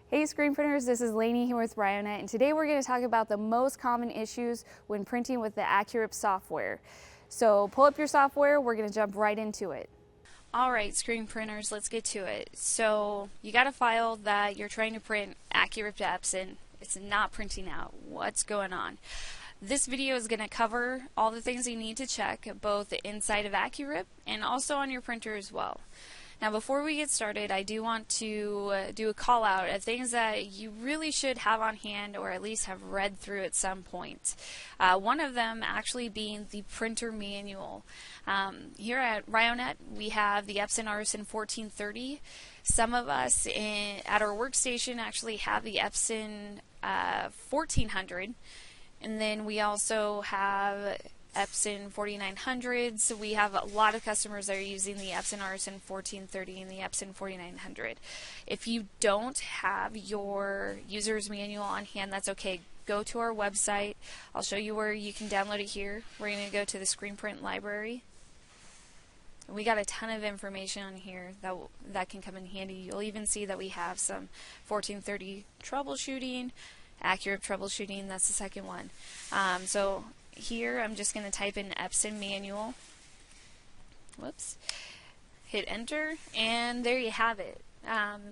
Hey screen printers, this is Lanie here with Ryonet, and today we're going to talk about the most common issues when printing with the AccuRip software. So pull up your software, we're going to jump right into it. Alright, screen printers, let's get to it. So you got a file that you're trying to print AccuRip to Epson. It's not printing out. What's going on? This video is going to cover all the things you need to check, both inside of AccuRip and also on your printer as well. Now before we get started, I do want to do a call out of things that you really should have on hand or at least have read through at some point. One of them actually being the printer manual. Here at Ryonet we have the Epson Artisan 1430. Some of us at our workstation actually have the Epson 1400, and then we also have Epson 4900. So we have a lot of customers that are using the Epson Artisan 1430 and the Epson 4900. If you don't have your user's manual on hand, that's okay. Go to our website. I'll show you where you can download it here. We're going to go to the screen print library. We got a ton of information on here that can come in handy. You'll even see that we have some 1430 troubleshooting, AccuRip troubleshooting, that's the second one. So here I'm just going to type in Epson manual. Whoops. Hit enter, and there you have it.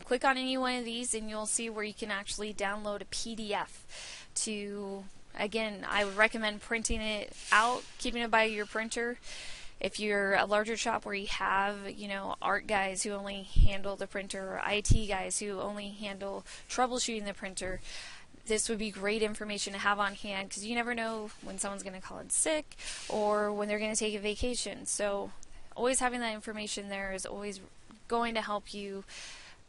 Click on any one of these and you'll see where you can actually download a PDF to, again, I would recommend printing it out, keeping it by your printer. If you're a larger shop where you have, art guys who only handle the printer, or IT guys who only handle troubleshooting the printer, this would be great information to have on hand, because you never know when someone's going to call in sick or when they're going to take a vacation. So always having that information there is always going to help you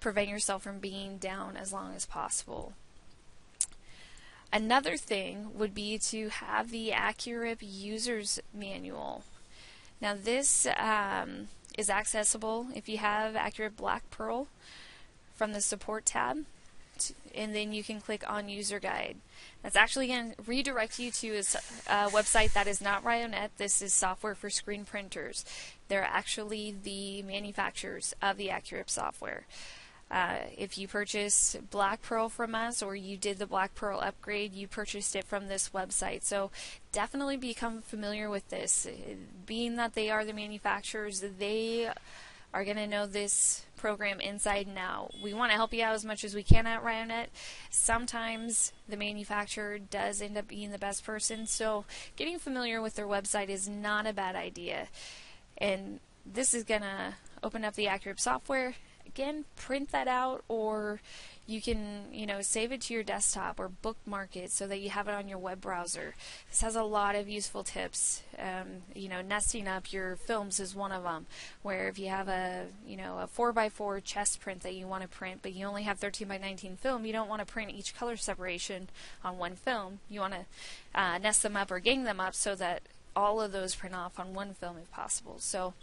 prevent yourself from being down as long as possible. Another thing would be to have the AccuRip user's manual. Now this is accessible if you have AccuRip Black Pearl from the support tab, and then you can click on user guide. That's actually going to redirect you to a website that is not Ryonet. This is software for screen printers. They're actually the manufacturers of the AccuRip software. If you purchase Black Pearl from us, or you did the Black Pearl upgrade, you purchased it from this website. So definitely become familiar with this. Being that they are the manufacturers, they are going to know this program inside and out. We want to help you out as much as we can at Ryonet. Sometimes the manufacturer does end up being the best person, so getting familiar with their website is not a bad idea. And this is going to open up the AccuRip software. Again, print that out, or you can, save it to your desktop or bookmark it so that you have it on your web browser. This has a lot of useful tips. Nesting up your films is one of them, where if you have a 4x4 chest print that you want to print, but you only have 13x19 film, you don't want to print each color separation on one film. You want to nest them up or gang them up so that all of those print off on one film if possible. So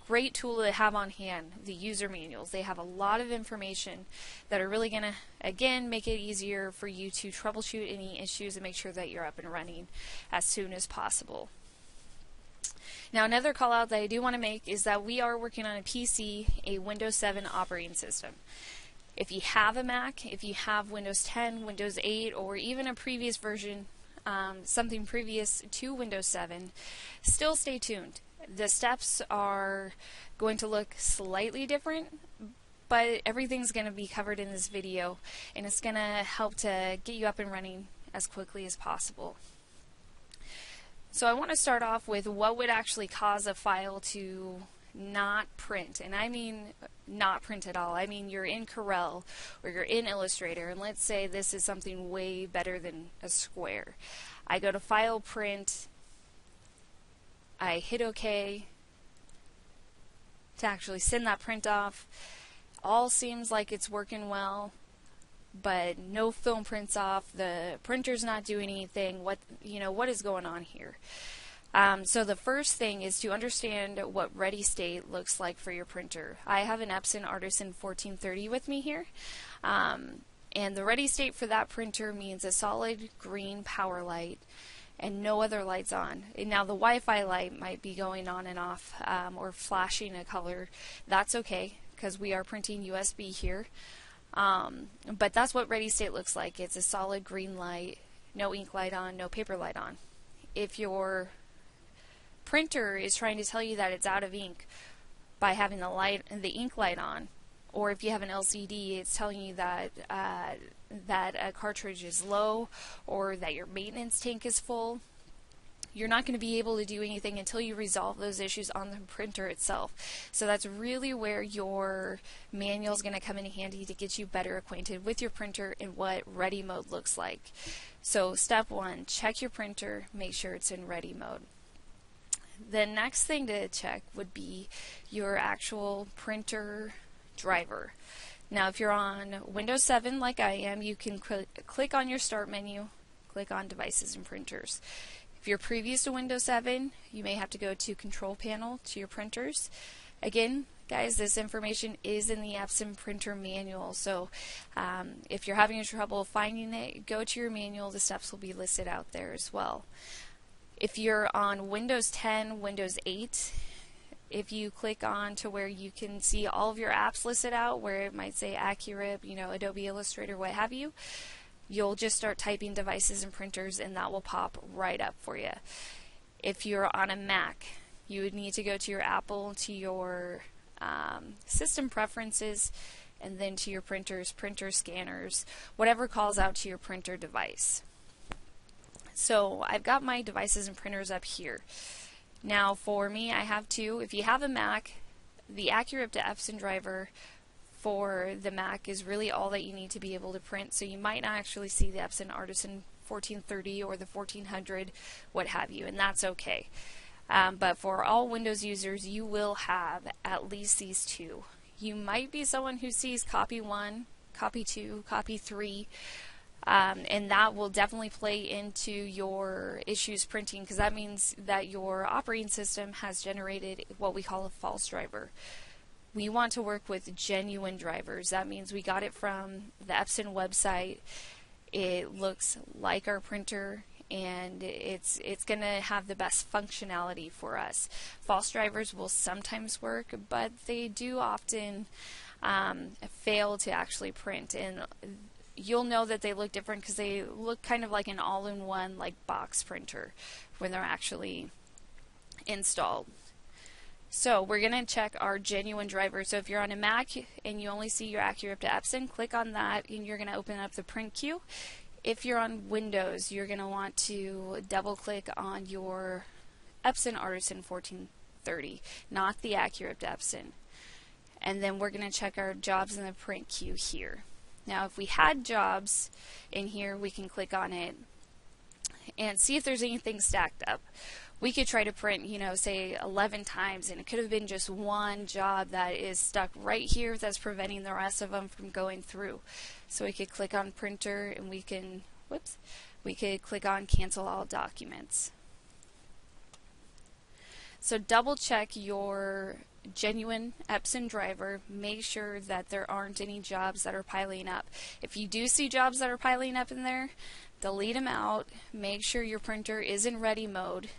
great tool to have on hand, the user manuals. They have a lot of information that are really going to, again, make it easier for you to troubleshoot any issues and make sure that you're up and running as soon as possible. Now, another call out that I do want to make is that we are working on a PC, a Windows 7 operating system. If you have a Mac, if you have Windows 10, Windows 8, or even a previous version, something previous to Windows 7, still stay tuned. The steps are going to look slightly different, but everything's going to be covered in this video, and it's going to help to get you up and running as quickly as possible. So I want to start off with what would actually cause a file to not print, and I mean not print at all. I mean you're in Corel or you're in Illustrator, and let's say this is something way better than a square. I go to File, Print, I hit OK to actually send that print off. All seems like it's working well, but no film prints off. The printer's not doing anything. What is going on here? So the first thing is to understand what ready state looks like for your printer. I have an Epson Artisan 1430 with me here. And the ready state for that printer means a solid green power light and no other lights on. And now the Wi-Fi light might be going on and off or flashing a color. That's okay, because we are printing USB here. But that's what ready state looks like. It's a solid green light, no ink light on, no paper light on. If your printer is trying to tell you that it's out of ink by having the ink light on, or if you have an LCD, it's telling you that that a cartridge is low or that your maintenance tank is full, you're not going to be able to do anything until you resolve those issues on the printer itself. So that's really where your manual is going to come in handy to get you better acquainted with your printer and what ready mode looks like. So step one, check your printer, make sure it's in ready mode. The next thing to check would be your actual printer driver. Now if you're on Windows 7 like I am, you can click on your start menu, click on devices and printers. If you're previous to Windows 7, you may have to go to Control Panel to your printers. Again, guys, this information is in the Epson printer manual, so if you're having trouble finding it, go to your manual. The steps will be listed out there as well. If you're on Windows 10, Windows 8, if you click on to where you can see all of your apps listed out, where it might say AccuRip, Adobe Illustrator, what have you, you'll just start typing devices and printers and that will pop right up for you. If you're on a Mac, you would need to go to your Apple, to your system preferences, and then to your printers, printer scanners, whatever calls out to your printer device. So I've got my devices and printers up here. Now for me, I have two. If you have a Mac, the AccuRip to Epson driver for the Mac is really all that you need to be able to print, so you might not actually see the Epson Artisan 1430 or the 1400, what have you, and that's okay. But for all Windows users, you will have at least these two. You might be someone who sees copy 1, copy 2, copy 3, and that will definitely play into your issues printing, because that means that your operating system has generated what we call a false driver. We want to work with genuine drivers. That means we got it from the Epson website. It looks like our printer, and it's going to have the best functionality for us. False drivers will sometimes work, but they do often fail to actually print, and you'll know that they look different because they look kind of like an all-in-one like box printer when they're actually installed. So we're going to check our genuine driver. So if you're on a Mac and you only see your AccuRip to Epson, click on that and you're going to open up the print queue. If you're on Windows, you're going to want to double click on your Epson Artisan 1430, not the AccuRip to Epson. And then we're going to check our jobs in the print queue here. Now if we had jobs in here, we can click on it and see if there's anything stacked up. We could try to print, say 11 times, and it could have been just one job that is stuck right here that's preventing the rest of them from going through. So we could click on printer and we could click on cancel all documents. So double check your genuine Epson driver. Make sure that there aren't any jobs that are piling up. If you do see jobs that are piling up in there, delete them out. Make sure your printer is in ready mode,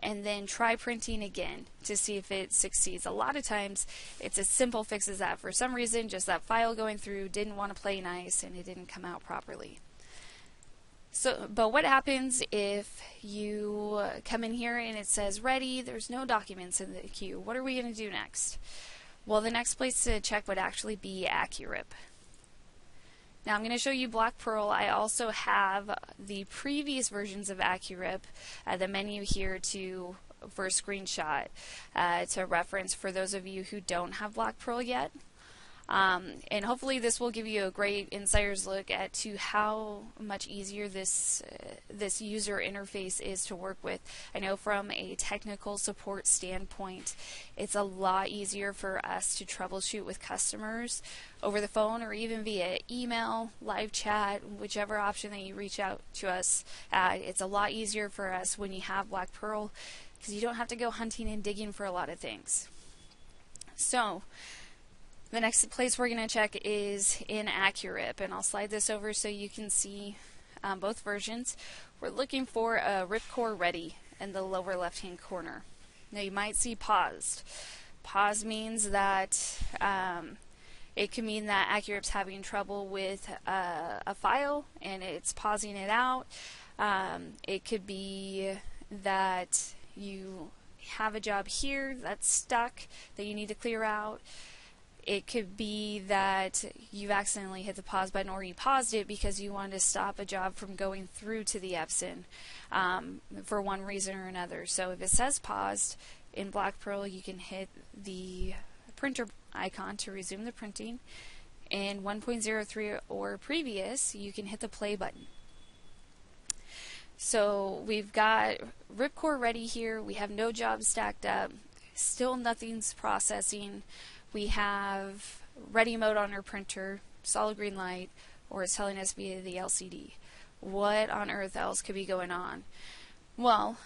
and then try printing again to see if it succeeds. A lot of times it's as simple fix as that. For some reason, just that file going through didn't want to play nice and it didn't come out properly. But what happens if you come in here and it says ready, there's no documents in the queue? What are we going to do next? Well, the next place to check would actually be AccuRip. Now I'm going to show you Black Pearl. I also have the previous versions of AccuRip, the menu here for a screenshot to reference for those of you who don't have Black Pearl yet. And hopefully this will give you a great insider's look at to how much easier this user interface is to work with. I know from a technical support standpoint, it's a lot easier for us to troubleshoot with customers over the phone or even via email, live chat, whichever option that you reach out to us. It's a lot easier for us when you have Black Pearl because you don't have to go hunting and digging for a lot of things. So the next place we're going to check is in AccuRip, and I'll slide this over so you can see both versions. We're looking for a ripcore ready in the lower left hand corner. Now you might see paused. Pause means that It could mean that AccuRip's having trouble with a file and it's pausing it out. It could be that you have a job here that's stuck that you need to clear out. It could be that you've accidentally hit the pause button, or you paused it because you wanted to stop a job from going through to the Epson for one reason or another. So if it says paused in Black Pearl, you can hit the printer icon to resume the printing. In 1.03 or previous, you can hit the play button. So we've got Ripcore ready here. We have no jobs stacked up. Still nothing's processing. We have ready mode on our printer, solid green light, or it's telling us via the LCD. What on earth else could be going on? Well,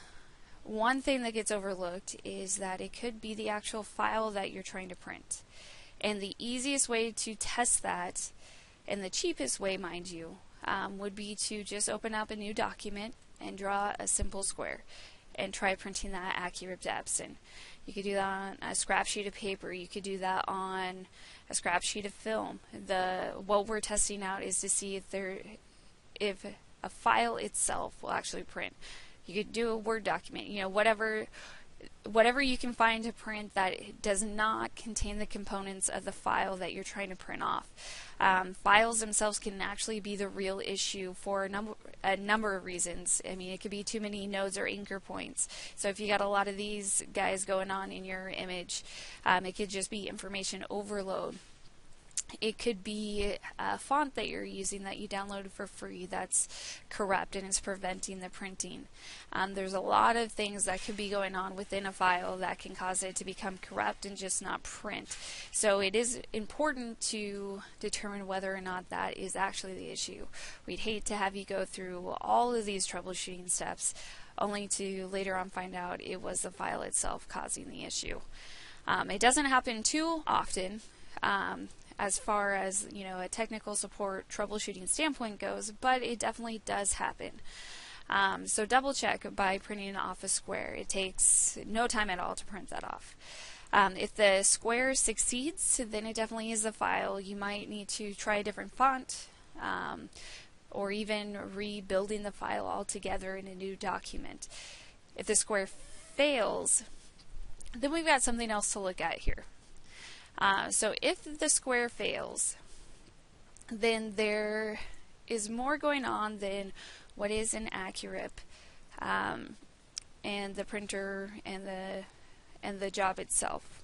one thing that gets overlooked is that it could be the actual file that you're trying to print. And the easiest way to test that, and the cheapest way, mind you, would be to just open up a new document and draw a simple square and try printing that AccuRip to Epson. You could do that on a scrap sheet of paper. You could do that on a scrap sheet of film. What we're testing out is to see if a file itself will actually print. You could do a Word document, whatever you can find to print that does not contain the components of the file that you're trying to print off. Files themselves can actually be the real issue for a number of reasons. I mean, it could be too many nodes or anchor points. So if you got a lot of these guys going on in your image, it could just be information overload. It could be a font that you're using that you downloaded for free that's corrupt and is preventing the printing. There's a lot of things that could be going on within a file that can cause it to become corrupt and just not print. So it is important to determine whether or not that is actually the issue. We'd hate to have you go through all of these troubleshooting steps only to later on find out it was the file itself causing the issue. It doesn't happen too often. As far as a technical support troubleshooting standpoint goes, but it definitely does happen. So double check by printing off a square. It takes no time at all to print that off. If the square succeeds, then it definitely is the file. You might need to try a different font, or even rebuilding the file altogether in a new document. If the square fails, then we've got something else to look at here. So if the square fails, then there is more going on than what is an AccuRip and the printer and the job itself.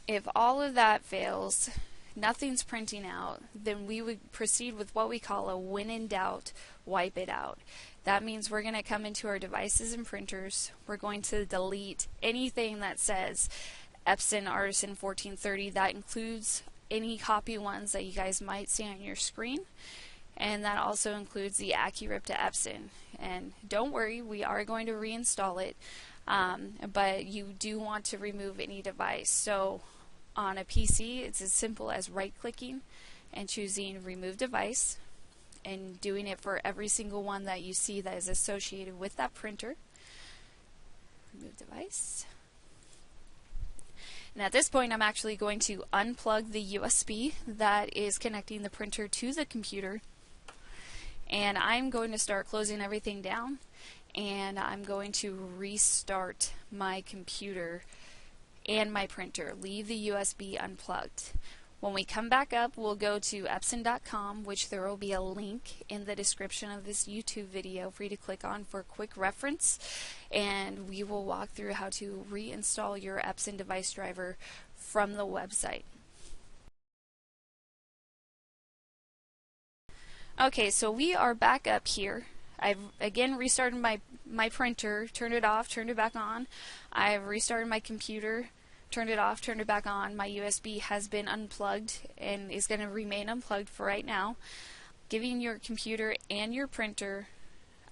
If all of that fails, nothing's printing out, then we would proceed with what we call a when in doubt, wipe it out. That means we're going to come into our devices and printers. We're going to delete anything that says Epson Artisan 1430. That includes any copy ones that you guys might see on your screen, and that also includes the AccuRip to Epson. And don't worry, we are going to reinstall it, but you do want to remove any device. So on a PC, it's as simple as right-clicking and choosing Remove Device, and doing it for every single one that you see that is associated with that printer. Remove Device. And at this point, I'm actually going to unplug the USB that is connecting the printer to the computer. And I'm going to start closing everything down. And I'm going to restart my computer and my printer. Leave the USB unplugged. When we come back up, we'll go to Epson.com, which there will be a link in the description of this YouTube video for you to click on for a quick reference, and we will walk through how to reinstall your Epson device driver from the website. Okay, so we are back up here. I've again restarted my printer, turned it off, turned it back on. I've restarted my computer, turned it off, turned it back on. My USB has been unplugged and is going to remain unplugged for right now. Giving your computer and your printer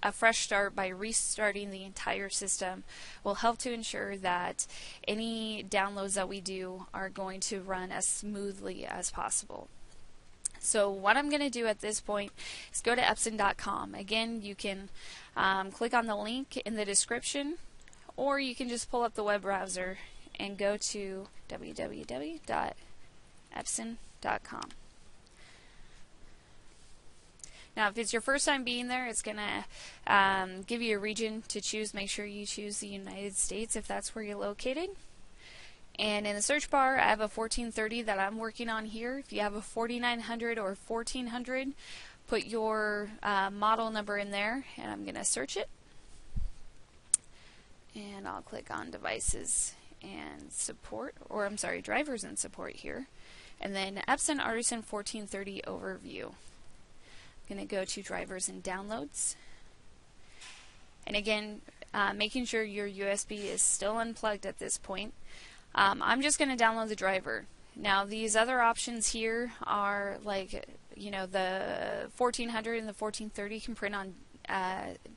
a fresh start by restarting the entire system will help to ensure that any downloads that we do are going to run as smoothly as possible. So what I'm going to do at this point is go to Epson.com. Again, you can click on the link in the description, or you can just pull up the web browser and go to www.epson.com. epson.com. Now, if it's your first time being there, it's going to give you a region to choose. Make sure you choose the United States if that's where you're located. And in the search bar, I have a 1430 that I'm working on here. If you have a 4900 or 1400, put your model number in there, and I'm going to search it. And I'll click on devices and support, or I'm sorry, drivers and support here. And then Epson Artisan 1430 overview. I'm going to go to drivers and downloads. And again, making sure your USB is still unplugged at this point. I'm just going to download the driver. Now these other options here are like, you know, the 1400 and the 1430 can print on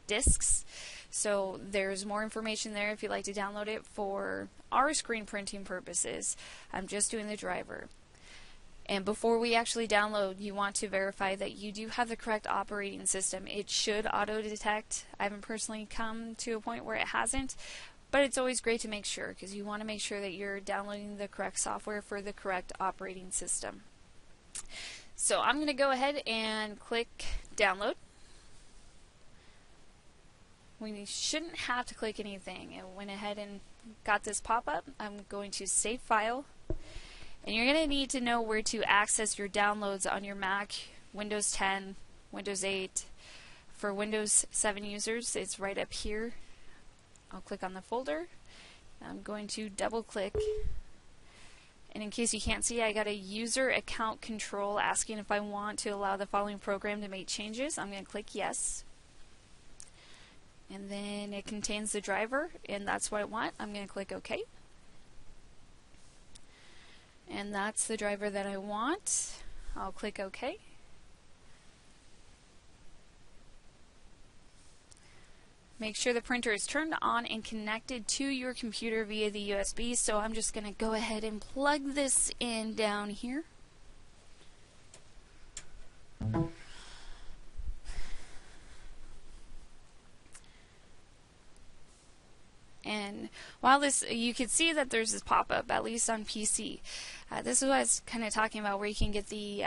discs. So there's more information there if you'd like to download it. For our screen printing purposes, I'm just doing the driver. And before we actually download, you want to verify that you do have the correct operating system. It should auto-detect. I haven't personally come to a point where it hasn't, but it's always great to make sure, because you want to make sure that you're downloading the correct software for the correct operating system. So I'm going to go ahead and click download. We shouldn't have to click anything. It went ahead and got this pop-up. I'm going to save file. And you're going to need to know where to access your downloads on your Mac, Windows 10, Windows 8. For Windows 7 users, it's right up here. I'll click on the folder. I'm going to double click. And in case you can't see, I got a user account control asking if I want to allow the following program to make changes. I'm going to click yes. And then it contains the driver, and that's what I want. I'm going to click OK. And that's the driver that I want. I'll click OK. Make sure the printer is turned on and connected to your computer via the USB. So I'm just going to go ahead and plug this in down here. And while this, you can see that there's this pop-up, at least on PC. This is what I was kind of talking about, where you can get the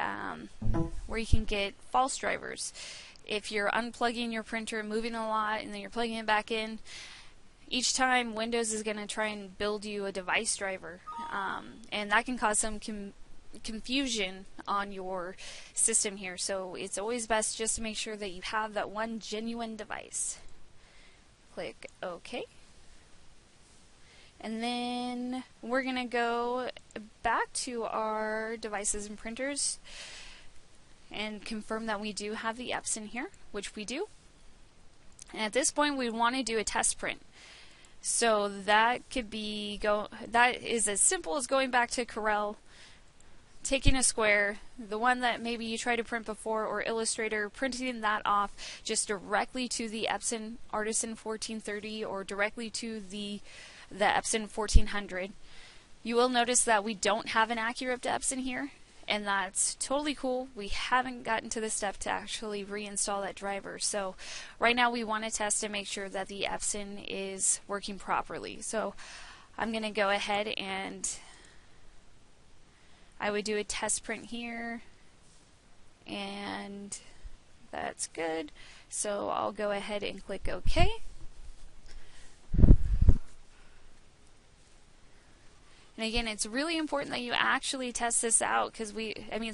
false drivers. If you're unplugging your printer, moving a lot, and then you're plugging it back in, each time Windows is going to try and build you a device driver, and that can cause some confusion on your system here. So it's always best just to make sure that you have that one genuine device. Click OK. And then we're going to go back to our devices and printers and confirm that we do have the Epson here, which we do. And at this point, we want to do a test print. So that could be that is as simple as going back to Corel, taking a square, the one that maybe you tried to print before, or Illustrator, printing that off just directly to the Epson Artisan 1430 or directly to the Epson 1400. You will notice that we don't have an AccuRip to Epson here, and that's totally cool. We haven't gotten to the step to actually reinstall that driver. So right now we want to test and make sure that the Epson is working properly. So I'm going to go ahead and I would do a test print here, and that's good. So I'll go ahead and click OK. And again, it's really important that you actually test this out, because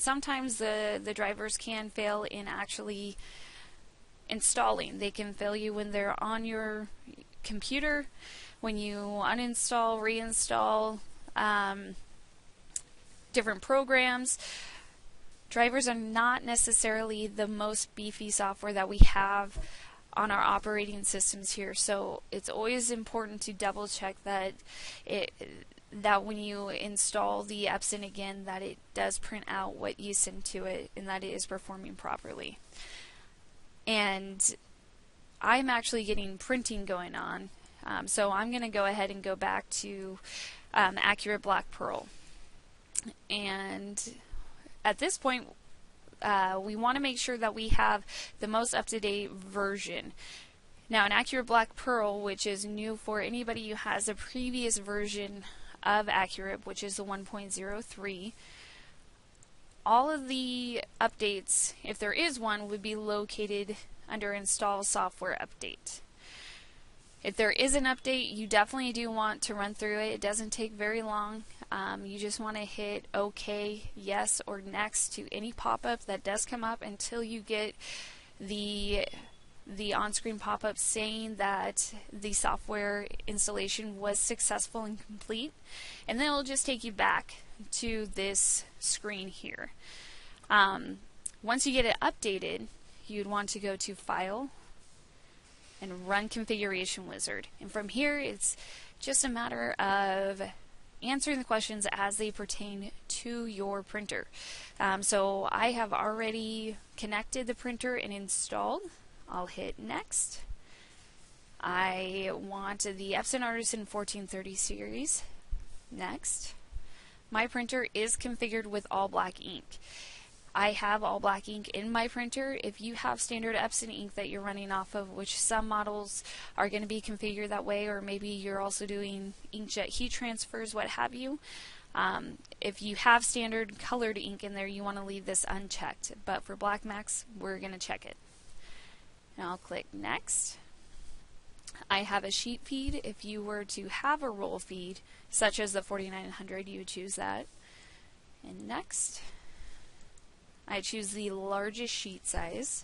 sometimes the drivers can fail in actually installing. They can fail you when they're on your computer, when you uninstall, reinstall different programs. Drivers are not necessarily the most beefy software that we have on our operating systems here, so it's always important to double check that when you install the Epson again, that it does print out what you send to it and that it is performing properly. And I'm actually getting printing going on, so I'm going to go ahead and go back to AccuRip Black Pearl. And at this point, we want to make sure that we have the most up-to-date version. Now, in AccuRip Black Pearl, which is new for anybody who has a previous version of AccuRip, which is the 1.03, all of the updates, if there is one, would be located under Install Software Update. If there is an update, you definitely do want to run through it. It doesn't take very long. You just want to hit OK, yes, or next to any pop-up that does come up until you get the on-screen pop-up saying that the software installation was successful and complete, and then it'll just take you back to this screen here. Once you get it updated, you'd want to go to File and Run Configuration Wizard, and from here it's just a matter of answering the questions as they pertain to your printer. So I have already connected the printer and installed. I'll hit Next. I want the Epson Artisan 1430 series. Next. My printer is configured with all black ink. I have all black ink in my printer. If you have standard Epson ink that you're running off of, which some models are going to be configured that way, or maybe you're also doing inkjet heat transfers, what have you. If you have standard colored ink in there, you want to leave this unchecked. But for Black Max, we're going to check it. Now I'll click Next. I have a sheet feed. If you were to have a roll feed, such as the 4900, you would choose that. And Next. I choose the largest sheet size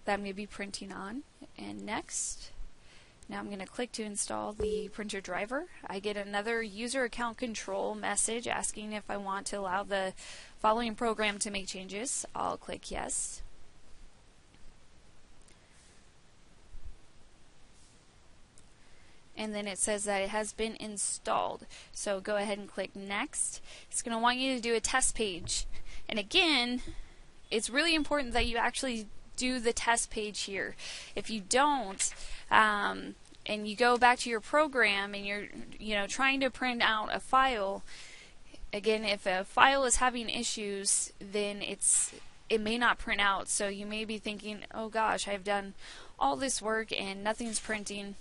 that I'm going to be printing on. And Next. Now I'm going to click to install the printer driver. I get another user account control message asking if I want to allow the following program to make changes. I'll click Yes. And then it says that it has been installed. So go ahead and click Next. It's going to want you to do a test page. And again, it's really important that you actually do the test page here. If you don't, and you go back to your program and you're trying to print out a file, again, if a file is having issues, then it may not print out. So you may be thinking, oh gosh, I've done all this work and nothing's printing.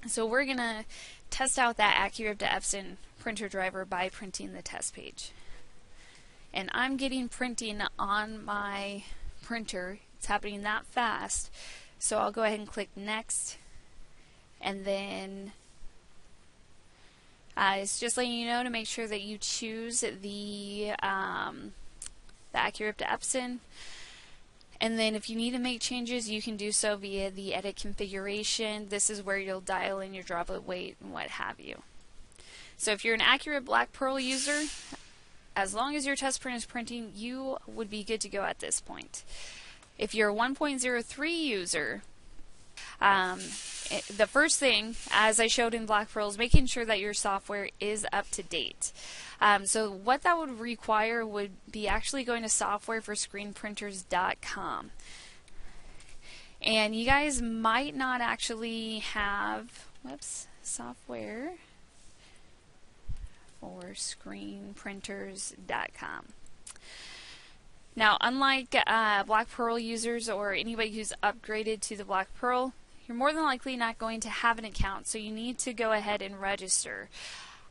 So we're going to test out that AccuRip to Epson printer driver by printing the test page. And I'm getting printing on my printer. It's happening that fast. So I'll go ahead and click Next. And then it's just letting you know to make sure that you choose the AccuRip to Epson. And then if you need to make changes, you can do so via the Edit Configuration. This is where you'll dial in your droplet weight and what have you. So if you're an AccuRip Black Pearl user, as long as your test print is printing, you would be good to go at this point. If you're a 1.03 user, the first thing, as I showed in Black Pearl, is making sure that your software is up to date. So what that would require would be actually going to softwareforscreenprinters.com. And you guys might not actually have, software for screenprinters.com. Now, unlike Black Pearl users or anybody who's upgraded to the Black Pearl, you're more than likely not going to have an account, so you need to go ahead and register.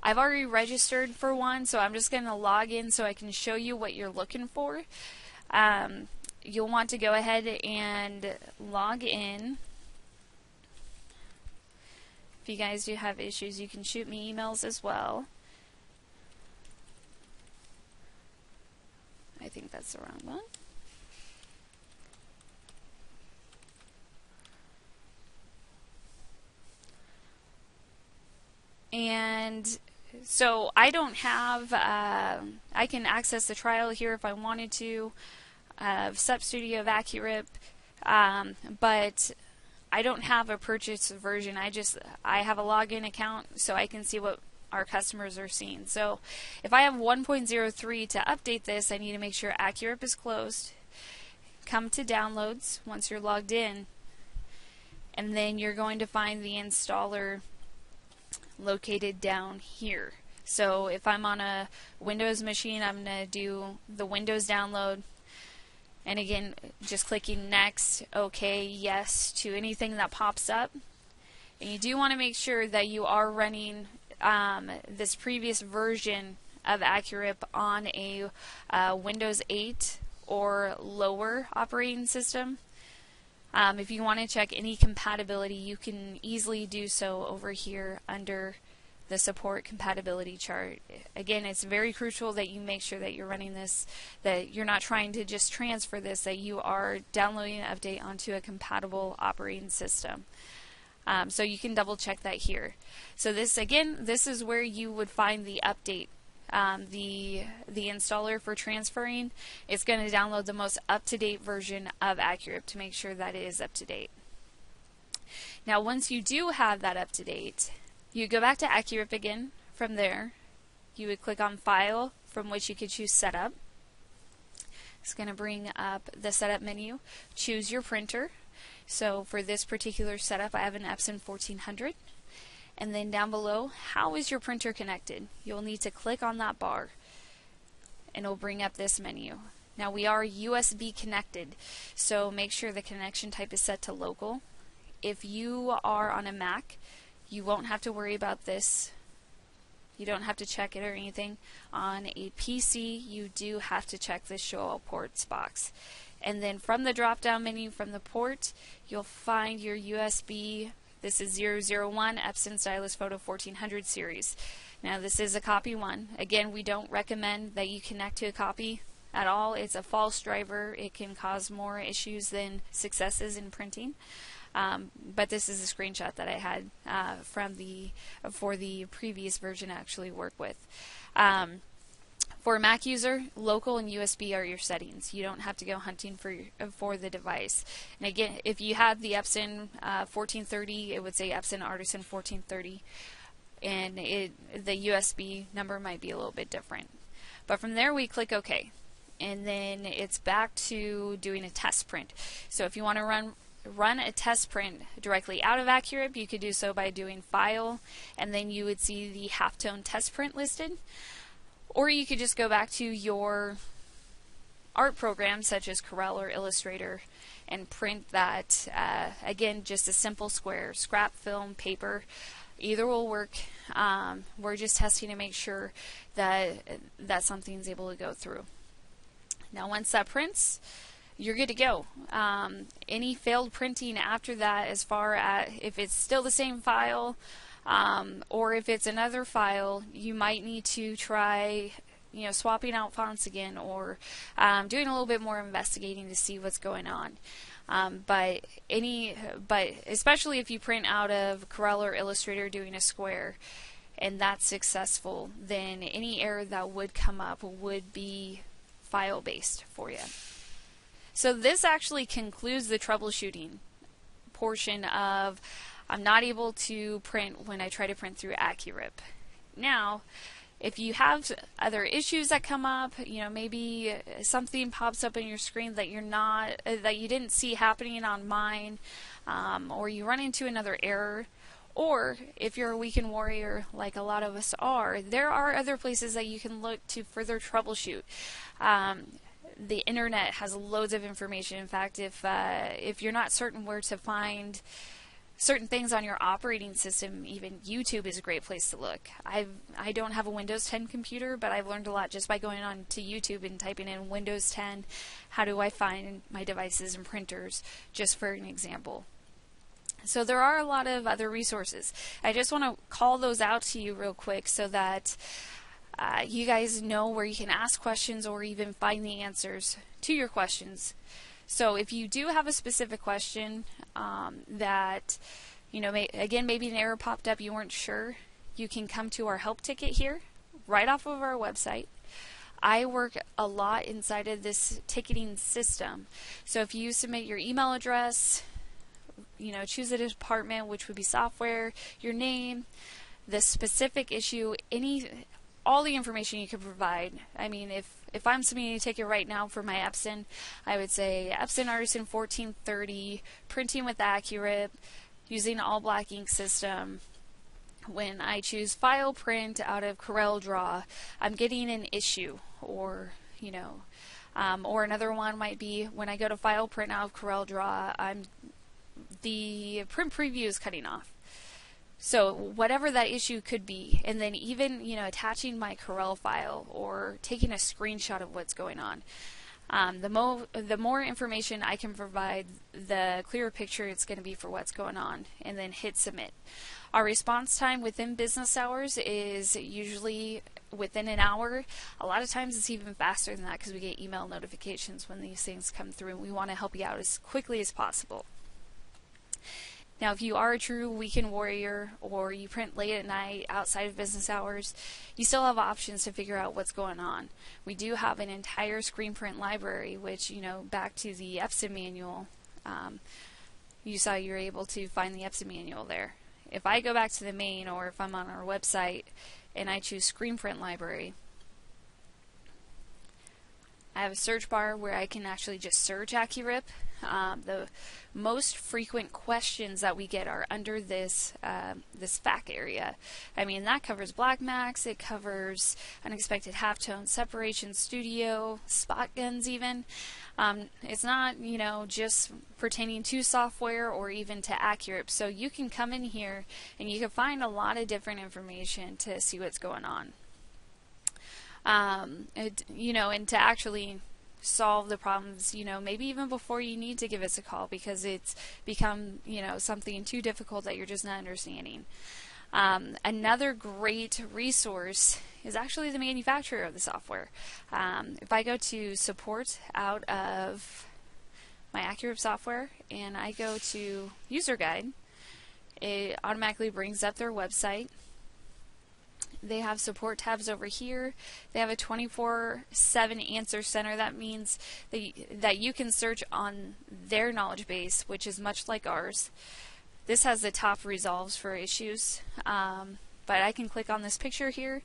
I've already registered for one, so I'm just going to log in so I can show you what you're looking for. You'll want to go ahead and log in. If you guys do have issues, you can shoot me emails as well. I think that's the wrong one. And so I don't have, I can access the trial here if I wanted to, Sup Studio of AccuRip, but I don't have a purchase version. I have a login account so I can see what our customers are seeing. So if I have 1.03 to update this, I need to make sure AccuRip is closed. Come to Downloads once you're logged in, and then you're going to find the installer located down here. So if I'm on a Windows machine, I'm going to do the Windows download, and again, just clicking Next, OK, Yes to anything that pops up. And you do want to make sure that you are running this previous version of AccuRip on a Windows 8 or lower operating system. If you want to check any compatibility, you can easily do so over here under the support compatibility chart. Again, it's very crucial that you make sure that you're running this, that you're not trying to just transfer this, that you are downloading an update onto a compatible operating system. So you can double check that here. So this, again, this is where you would find the update. The installer for transferring is going to download the most up-to-date version of AccuRip to make sure that it is up-to-date. Now once you do have that up-to-date, you go back to AccuRip again. From there, you would click on File, from which you could choose Setup. It's going to bring up the Setup menu. Choose your printer. So for this particular setup, I have an Epson 1400. And then down below, how is your printer connected? You'll need to click on that bar, and it'll bring up this menu. Now we are USB connected, so make sure the connection type is set to local. If you are on a Mac, you won't have to worry about this. You don't have to check it or anything. On a PC, you do have to check this Show All Ports box. And then from the drop-down menu from the port, you'll find your USB. This is 001 Epson Stylus Photo 1400 series. Now this is a copy 1. Again, we don't recommend that you connect to a copy at all. It's a false driver. It can cause more issues than successes in printing. But this is a screenshot that I had for the previous version I actually work with. For a Mac user, local and USB are your settings. You don't have to go hunting for the device. And again, if you had the Epson 1430, it would say Epson Artisan 1430, and the USB number might be a little bit different. But from there, we click OK, and then it's back to doing a test print. So if you want to run a test print directly out of AccuRip, you could do so by doing File, and then you would see the halftone test print listed. Or you could just go back to your art programs such as Corel or Illustrator and print that, again, just a simple square, scrap film, paper. Either will work. We're just testing to make sure that something's able to go through. Now once that prints, you're good to go. Any failed printing after that, as far as if it's still the same file, or if it's another file, you might need to try, swapping out fonts again, or doing a little bit more investigating to see what's going on. But especially if you print out of Corel or Illustrator doing a square, and that's successful, then any error that would come up would be file-based for you. So this actually concludes the troubleshooting portion of I'm not able to print when I try to print through AccuRip. Now, if you have other issues that come up, maybe something pops up on your screen that that you didn't see happening on mine, or you run into another error, or if you're a weekend warrior like a lot of us are, there are other places that you can look to further troubleshoot. The internet has loads of information. In fact, if you're not certain where to find certain things on your operating system, even YouTube is a great place to look. I don't have a Windows 10 computer, but I've learned a lot just by going on to YouTube and typing in Windows 10, how do I find my devices and printers, just for an example. So there are a lot of other resources. I just want to call those out to you real quick so that you guys know where you can ask questions or even find the answers to your questions. So if you do have a specific question that, again, maybe an error popped up, you weren't sure, you can come to our help ticket here, right off of our website. I work a lot inside of this ticketing system. So if you submit your email address, choose a department, which would be software, your name, the specific issue, all the information you could provide. I mean, if I'm submitting a ticket right now for my Epson, I would say Epson Artisan 1430, printing with AccuRip, using all black ink system. When I choose file print out of Corel Draw, I'm getting an issue, or or another one might be when I go to file print out of Corel Draw, the print preview is cutting off. So whatever that issue could be, and then even, attaching my Corel file or taking a screenshot of what's going on. The more information I can provide, the clearer picture it's going to be for what's going on, and then hit submit. Our response time within business hours is usually within an hour. A lot of times it's even faster than that because we get email notifications when these things come through, and we want to help you out as quickly as possible. Now, if you are a true weekend warrior or you print late at night outside of business hours, you still have options to figure out what's going on. We do have an entire screen print library, which, back to the Epson manual, you saw you were able to find the Epson manual there. If I go back to the main, or if I'm on our website and I choose screen print library, I have a search bar where I can actually just search AccuRip. The most frequent questions that we get are under this FAQ area. I mean, that covers black max, it covers unexpected halftone separation, studio, spot guns even. It's not, just pertaining to software or even to AccuRip. So you can come in here and you can find a lot of different information to see what's going on. And to actually solve the problems, maybe even before you need to give us a call because it's become, something too difficult that you're just not understanding. Another great resource is actually the manufacturer of the software. If I go to support out of my AccuRip software and I go to user guide, it automatically brings up their website. They have support tabs over here. They have a 24/7 answer center. That means that you can search on their knowledge base, which is much like ours. This has the top resolves for issues, but I can click on this picture here.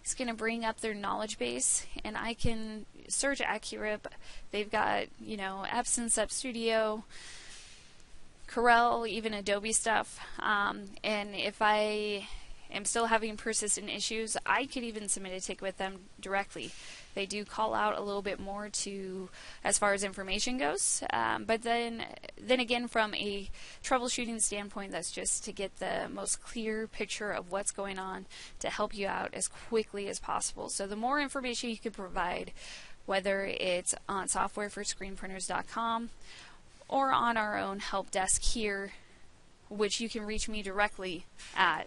It's going to bring up their knowledge base, and I can search AccuRip. They've got, Epson, Sub Studio, Corel, even Adobe stuff, and if I am still having persistent issues, I could even submit a ticket with them directly. They do call out a little bit more as far as information goes, but then again, from a troubleshooting standpoint, that's just to get the most clear picture of what's going on to help you out as quickly as possible. So the more information you can provide, whether it's on softwareforscreenprinters.com or on our own help desk here, which you can reach me directly at,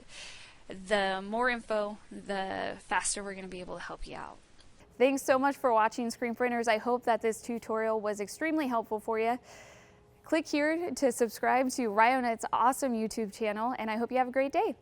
the more info, the faster we're going to be able to help you out. Thanks so much for watching, Screen Printers. I hope that this tutorial was extremely helpful for you. Click here to subscribe to Ryonet's awesome YouTube channel, and I hope you have a great day.